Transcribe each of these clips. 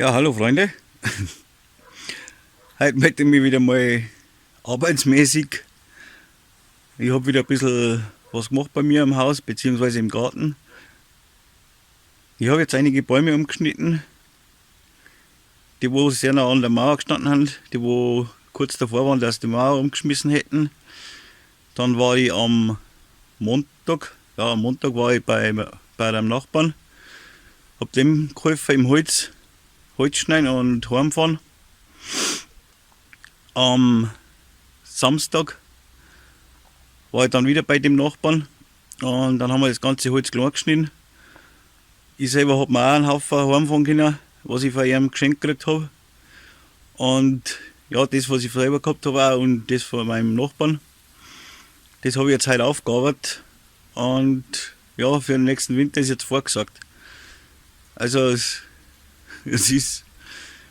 Ja, hallo Freunde. Heute möchte ich mich wieder mal arbeitsmäßig. Ich habe wieder ein bisschen was gemacht bei mir im Haus bzw. im Garten. Ich habe jetzt einige Bäume umgeschnitten, die wo sehr nah an der Mauer gestanden haben, die wo kurz davor waren, dass die Mauer umgeschmissen hätten. Dann war ich am Montag war ich bei einem Nachbarn, habe dem geholfen im Holz schneiden und heimfahren. Am Samstag war ich dann wieder bei dem Nachbarn und dann haben wir das ganze Holz klein geschnitten. Ich selber habe mir auch einen Haufen heimfahren können, was ich von ihm geschenkt gekriegt habe. Und ja, das, was ich selber gehabt habe auch, und das von meinem Nachbarn, das habe ich jetzt heute aufgearbeitet. Und ja, für den nächsten Winter ist jetzt vorgesagt. Also es ist,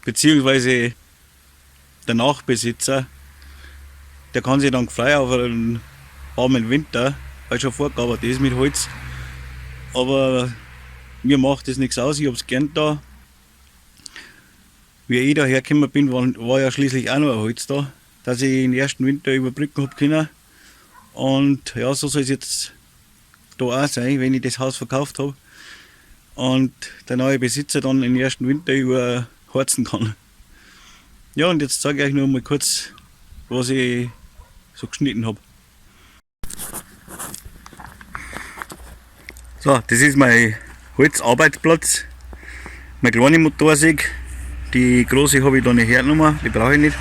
beziehungsweise der Nachbesitzer, der kann sich dann freuen auf einen warmen Winter, weil schon vorgearbeitet ist mit Holz. Aber mir macht das nichts aus, ich habe es gern da. Wie ich da hergekommen bin, war ja schließlich auch noch ein Holz da, dass ich den ersten Winter überbrücken habe können. Und ja, so soll es jetzt da auch sein, wenn ich das Haus verkauft habe und der neue Besitzer dann den ersten Winter überheizen kann. Ja, und jetzt zeige ich euch noch mal kurz, was ich so geschnitten habe. So, das ist mein Holzarbeitsplatz, meine kleine Motorsäge. Die große habe ich da nicht hergenommen, die brauche ich nicht.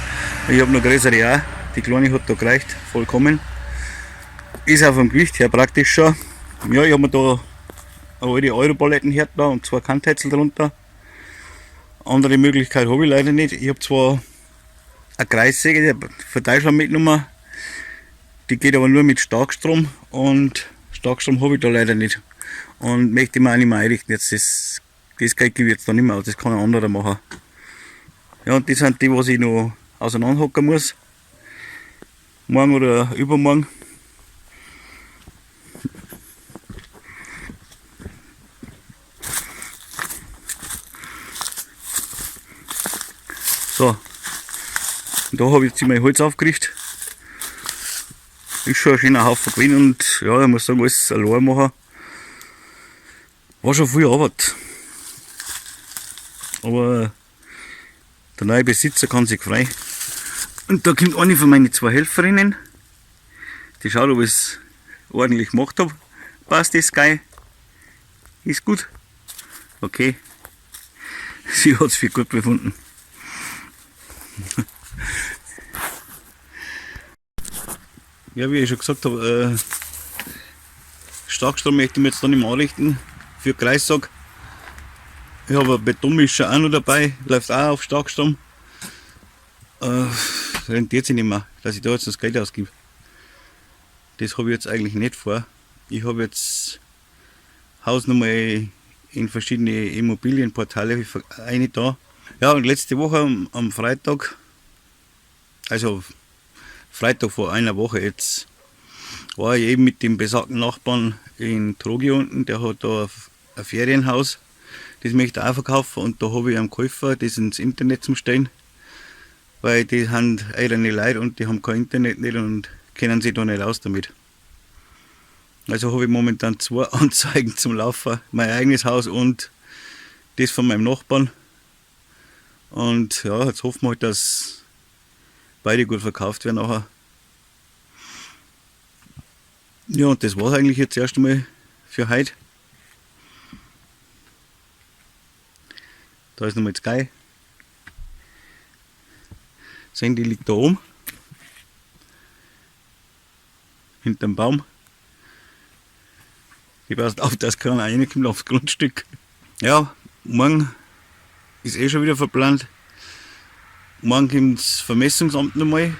Ich habe noch größere auch, die kleine hat da gereicht, vollkommen. Ist auch vom Gewicht her praktisch schon. Ja, ich habe mir da eine alte Europaletten hergenommen und 2 Kanthäcksel drunter. Andere Möglichkeit habe ich leider nicht. Ich habe zwar eine Kreissäge, die Verteilschirm mitgenommen, die geht aber nur mit Starkstrom und Starkstrom habe ich da leider nicht. Und möchte ich mir auch nicht mehr einrichten. Jetzt das kriege ich jetzt da nicht mehr aus, das kann ein anderer machen. Ja, und das sind die, was ich noch auseinanderhocken muss. Morgen oder übermorgen. So, da habe ich jetzt mein Holz aufgerichtet. Ist schon ein schöner Haufen gewesen und ja, ich muss sagen, alles allein machen. War schon viel Arbeit. Aber der neue Besitzer kann sich freuen. Und da kommt eine von meinen 2 Helferinnen. Die schaut, ob ich es ordentlich gemacht habe. Passt das geil? Ist gut? Okay. Sie hat es für gut befunden. Ja, wie ich schon gesagt habe, Starkstrom möchte ich mir jetzt da nicht mehr anrichten für Kreissack. Ich habe einen Betonmischer auch noch dabei, läuft auch auf Starkstrom. Rentiert sich nicht mehr, dass ich da jetzt das Geld ausgebe. Das habe ich jetzt eigentlich nicht vor. Ich habe jetzt Haus nochmal in verschiedene Immobilienportale eine da. Ja, und letzte Woche am Freitag, also Freitag vor einer Woche jetzt, war ich eben mit dem besagten Nachbarn in Trogi unten, der hat da ein Ferienhaus, das möchte er auch verkaufen, und da habe ich einem geholfen, das ins Internet zu stellen, weil die haben eigene Leute und die haben kein Internet nicht und kennen sich da nicht aus damit. Also habe ich momentan 2 Anzeigen zum Laufen, mein eigenes Haus und das von meinem Nachbarn. Und ja, jetzt hoffen wir halt, dass beide gut verkauft werden nachher. Ja, und das war es eigentlich jetzt erst einmal für heute. Da ist nochmal das Geil. Sehen, die liegt da oben. Hinterm Baum. Die passt auf, dass keiner reinkommt aufs Grundstück. Ja, morgen ist eh schon wieder verplant. Morgen kommt das Vermessungsamt nochmal.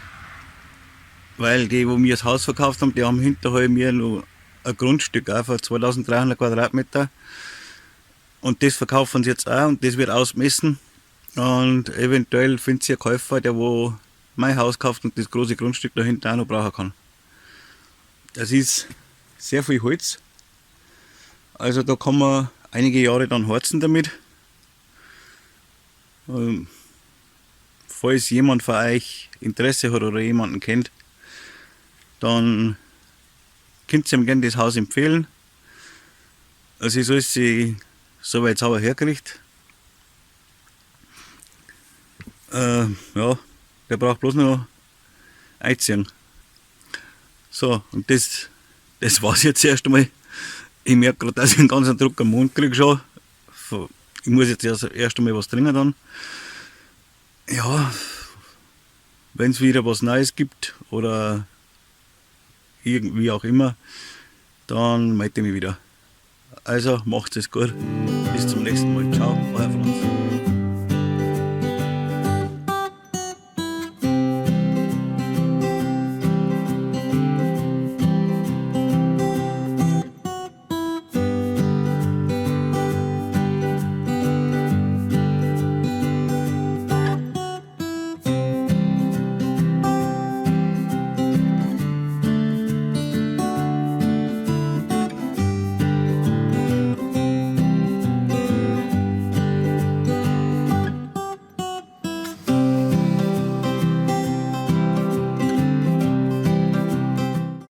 Weil die, wo mir das Haus verkauft haben, die haben hinterher mir noch ein Grundstück auch von 2300 Quadratmeter. Und das verkaufen sie jetzt auch und das wird ausmessen. Und eventuell findet sie einen Käufer, der wo mein Haus kauft und das große Grundstück dahinter auch noch brauchen kann. Das ist sehr viel Holz. Also da kann man einige Jahre dann heizen damit. Falls jemand von euch Interesse hat oder jemanden kennt, dann könnt ihr ihm gerne das Haus empfehlen. Also ich soll sie soweit sauber hergekriegt. Ja, der braucht bloß noch einziehen. So, und das war's jetzt erst einmal. Ich merke gerade, dass ich einen ganzen Druck am Mund kriege schon. Ich muss jetzt erst einmal was trinken dann. Ja, wenn es wieder was Neues gibt oder irgendwie auch immer, dann melde ich mich wieder. Also macht es gut. Bis zum nächsten Mal.